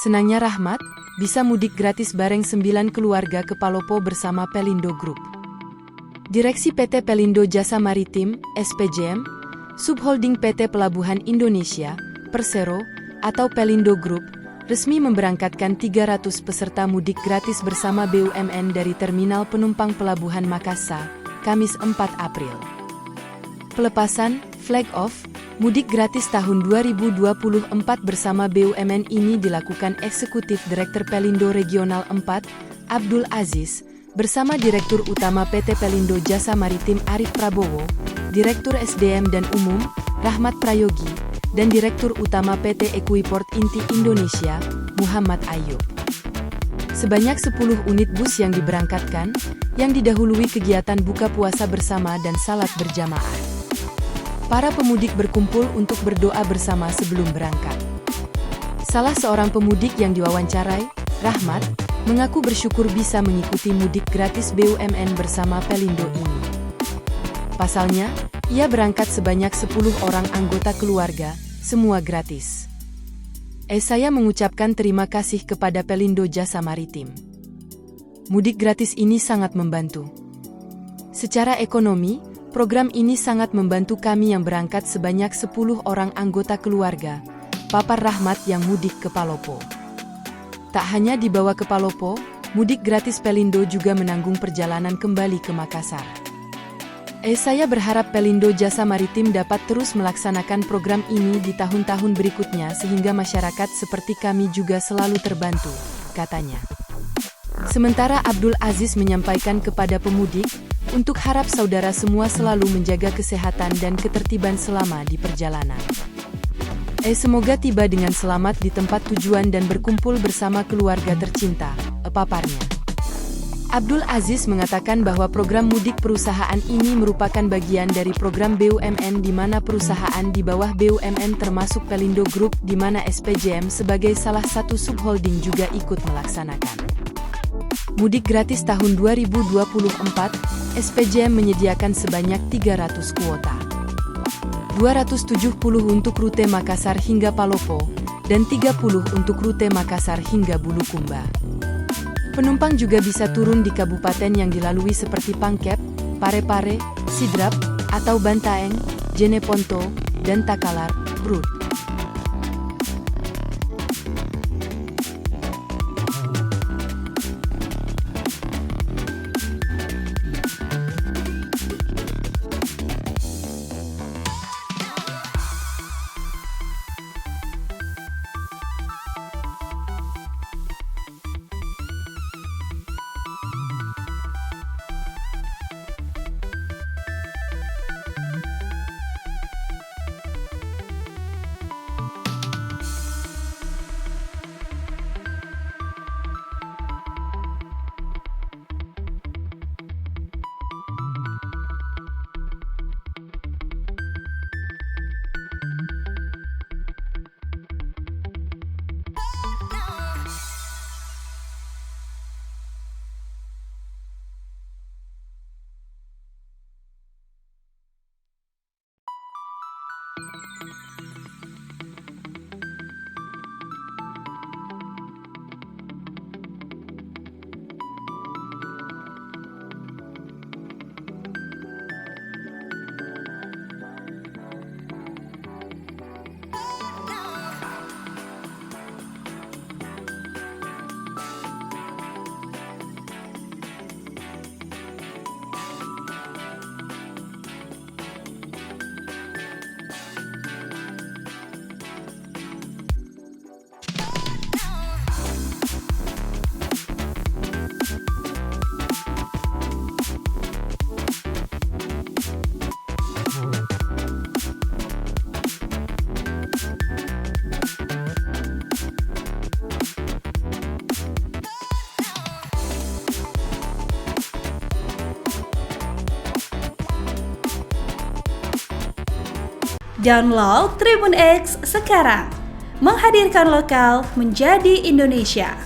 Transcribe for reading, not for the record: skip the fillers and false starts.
Senangnya Rahmat bisa mudik gratis bareng 9 keluarga ke Palopo bersama Pelindo Group. Direksi PT Pelindo Jasa Maritim, SPJM, Subholding PT Pelabuhan Indonesia, Persero, atau Pelindo Group, resmi memberangkatkan 300 peserta mudik gratis bersama BUMN dari Terminal Penumpang Pelabuhan Makassar, Kamis 4 April. Pelepasan, flag off, mudik gratis tahun 2024 bersama BUMN ini dilakukan Eksekutif Direktur Pelindo Regional 4, Abdul Aziz, bersama Direktur Utama PT Pelindo Jasa Maritim Arif Prabowo, Direktur SDM dan Umum, Rahmat Prayogi, dan Direktur Utama PT Equiport Inti Indonesia, Muhammad Ayub. Sebanyak 10 unit bus yang diberangkatkan, yang didahului kegiatan buka puasa bersama dan salat berjamaah. Para pemudik berkumpul untuk berdoa bersama sebelum berangkat. Salah seorang pemudik yang diwawancarai, Rahmat, mengaku bersyukur bisa mengikuti mudik gratis BUMN bersama Pelindo ini. Pasalnya, ia berangkat sebanyak 10 orang anggota keluarga, semua gratis. Saya mengucapkan terima kasih kepada Pelindo Jasa Maritim. Mudik gratis ini sangat membantu. Secara ekonomi, program ini sangat membantu kami yang berangkat sebanyak 10 orang anggota keluarga, papar Rahmat yang mudik ke Palopo. Tak hanya dibawa ke Palopo, mudik gratis Pelindo juga menanggung perjalanan kembali ke Makassar. Saya berharap Pelindo Jasa Maritim dapat terus melaksanakan program ini di tahun-tahun berikutnya sehingga masyarakat seperti kami juga selalu terbantu, katanya. Sementara Abdul Aziz menyampaikan kepada pemudik, untuk harap saudara semua selalu menjaga kesehatan dan ketertiban selama di perjalanan. Semoga tiba dengan selamat di tempat tujuan dan berkumpul bersama keluarga tercinta, paparnya. Abdul Aziz mengatakan bahwa program mudik perusahaan ini merupakan bagian dari program BUMN di mana perusahaan di bawah BUMN termasuk Pelindo Group di mana SPJM sebagai salah satu subholding juga ikut melaksanakan. Mudik gratis tahun 2024, SPJM menyediakan sebanyak 300 kuota. 270 untuk rute Makassar hingga Palopo, dan 30 untuk rute Makassar hingga Bulukumba. Penumpang juga bisa turun di kabupaten yang dilalui seperti Pangkep, Parepare, Sidrap, atau Bantaeng, Jeneponto, dan Takalar, Brut. Download Tribun X sekarang, menghadirkan lokal menjadi Indonesia.